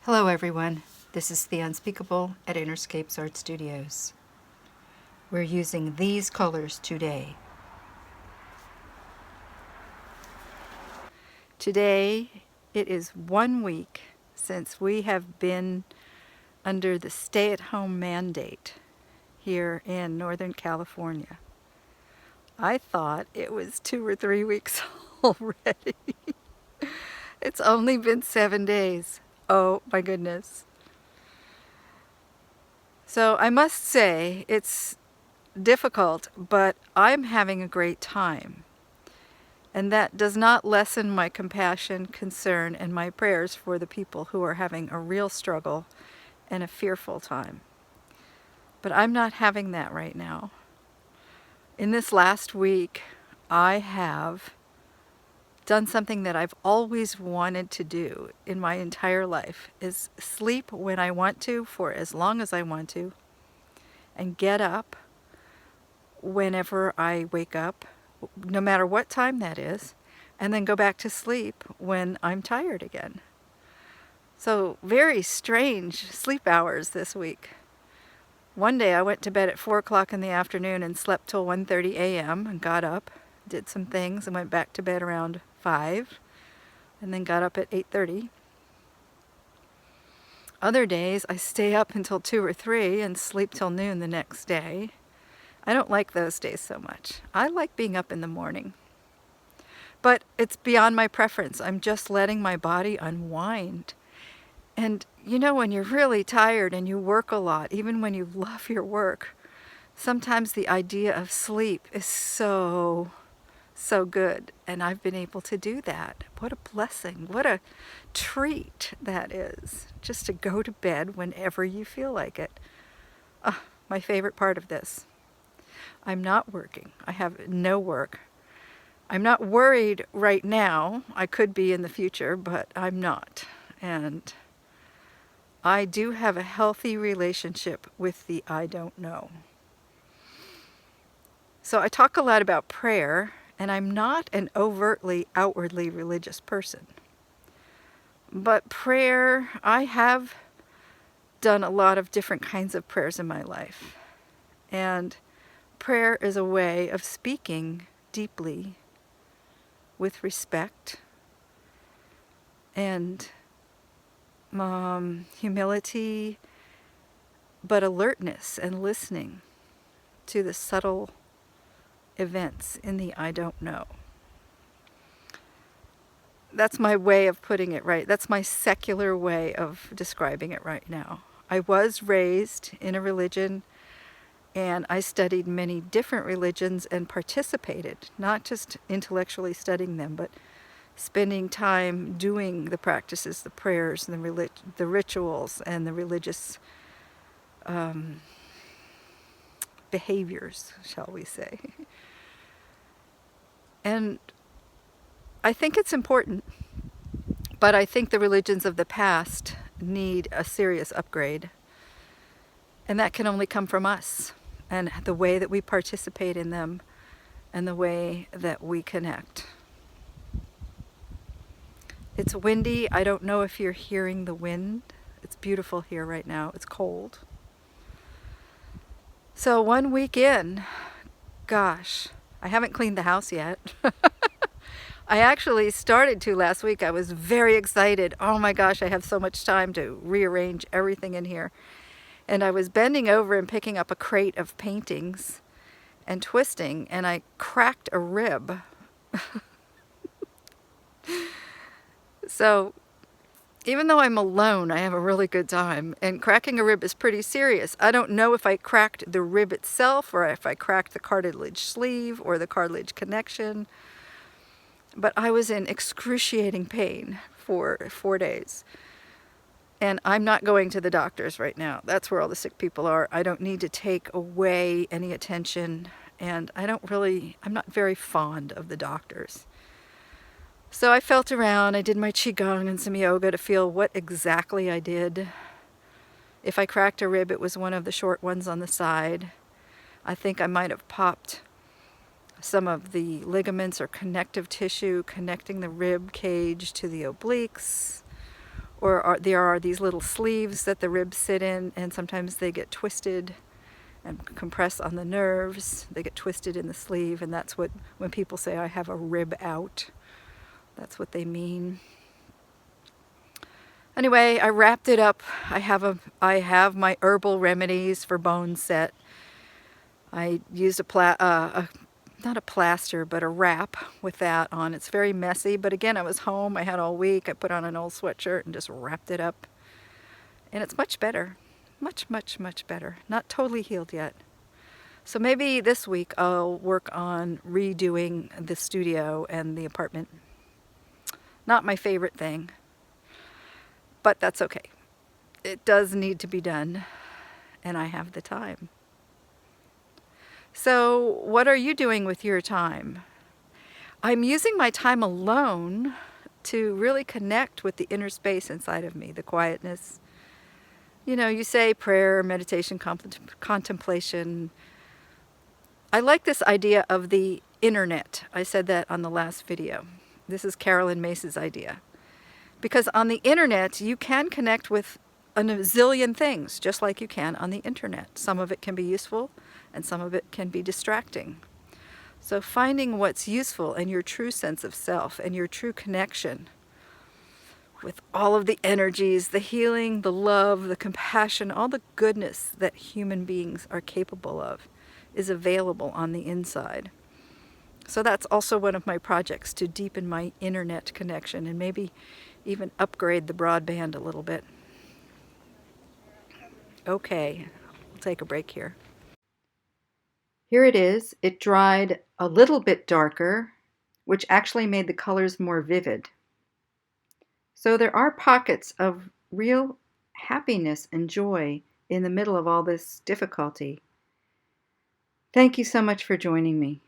Hello everyone, this is The Unspeakable at Innerscapes Art Studios. We're using these colors today. Today it is 1 week since we have been under the stay-at-home mandate here in Northern California. I thought it was 2 or 3 weeks already. It's only been 7 days. Oh my goodness. So I must say it's difficult, but I'm having a great time. And that does not lessen my compassion, concern, and my prayers for the people who are having a real struggle and a fearful time. But I'm not having that right now. In this last week, I have done something that I've always wanted to do in my entire life, is sleep when I want to for as long as I want to, and get up whenever I wake up, no matter what time that is, and then go back to sleep when I'm tired again. So very strange sleep hours this week. One day I went to bed at 4 o'clock in the afternoon and slept till 1:30 a.m. and got up, did some things, and went back to bed around 5, and then got up at 8:30. Other days I stay up until 2 or 3 and sleep till noon the next day. I don't like those days so much. I like being up in the morning. But it's beyond my preference. I'm just letting my body unwind. And you know, when you're really tired and you work a lot, even when you love your work, sometimes the idea of sleep is so good. And I've been able to do that. What a blessing. What a treat that is. Just to go to bed whenever you feel like it. My favorite part of this. I'm not working. I have no work. I'm not worried right now. I could be in the future, but I'm not. And I do have a healthy relationship with the I don't know. So I talk a lot about prayer, and I'm not an overtly, outwardly religious person. But prayer, I have done a lot of different kinds of prayers in my life. And prayer is a way of speaking deeply with respect and humility, but alertness and listening to the subtle events in the I don't know. That's my way of putting it right. That's my secular way of describing it right now. I was raised in a religion, and I studied many different religions and participated, not just intellectually studying them, but spending time doing the practices, the prayers, and the rituals, and the religious behaviors, shall we say. And I think it's important, but I think the religions of the past need a serious upgrade. And that can only come from us, and the way that we participate in them, and the way that we connect. It's windy. I don't know if you're hearing the wind. It's beautiful here right now. It's cold. So 1 week in, gosh, I haven't cleaned the house yet. I actually started to last week. I was very excited. Oh my gosh, I have so much time to rearrange everything in here. And I was bending over and picking up a crate of paintings and twisting, and I cracked a rib. So even though I'm alone, I have a really good time. And cracking a rib is pretty serious. I don't know if I cracked the rib itself, or if I cracked the cartilage sleeve or the cartilage connection. But I was in excruciating pain for 4 days. And I'm not going to the doctors right now. That's where all the sick people are. I don't need to take away any attention. And I'm not very fond of the doctors. So I felt around. I did my qigong and some yoga to feel what exactly I did. If I cracked a rib, it was one of the short ones on the side. I think I might have popped some of the ligaments or connective tissue connecting the rib cage to the obliques. there are these little sleeves that the ribs sit in, and sometimes they get twisted and compress on the nerves. They get twisted in the sleeve, and that's what, when people say I have a rib out, that's what they mean. Anyway, I wrapped it up. I have my herbal remedies for bone set. I used not a plaster, but a wrap with that on. It's very messy, but again, I was home. I had all week. I put on an old sweatshirt and just wrapped it up. And it's much better. Much, much, much better. Not totally healed yet. So maybe this week I'll work on redoing the studio and the apartment. Not my favorite thing, but that's okay. It does need to be done, and I have the time. So what are you doing with your time? I'm using my time alone to really connect with the inner space inside of me, the quietness. You know, you say prayer, meditation, contemplation. I like this idea of the internet. I said that on the last video. This is Carolyn Mace's idea. Because on the internet, you can connect with a zillion things, just like you can on the internet. Some of it can be useful, and some of it can be distracting. So finding what's useful and your true sense of self and your true connection with all of the energies, the healing, the love, the compassion, all the goodness that human beings are capable of is available on the inside. So that's also one of my projects, to deepen my internet connection and maybe even upgrade the broadband a little bit. Okay, we'll take a break here. Here it is. It dried a little bit darker, which actually made the colors more vivid. So there are pockets of real happiness and joy in the middle of all this difficulty. Thank you so much for joining me.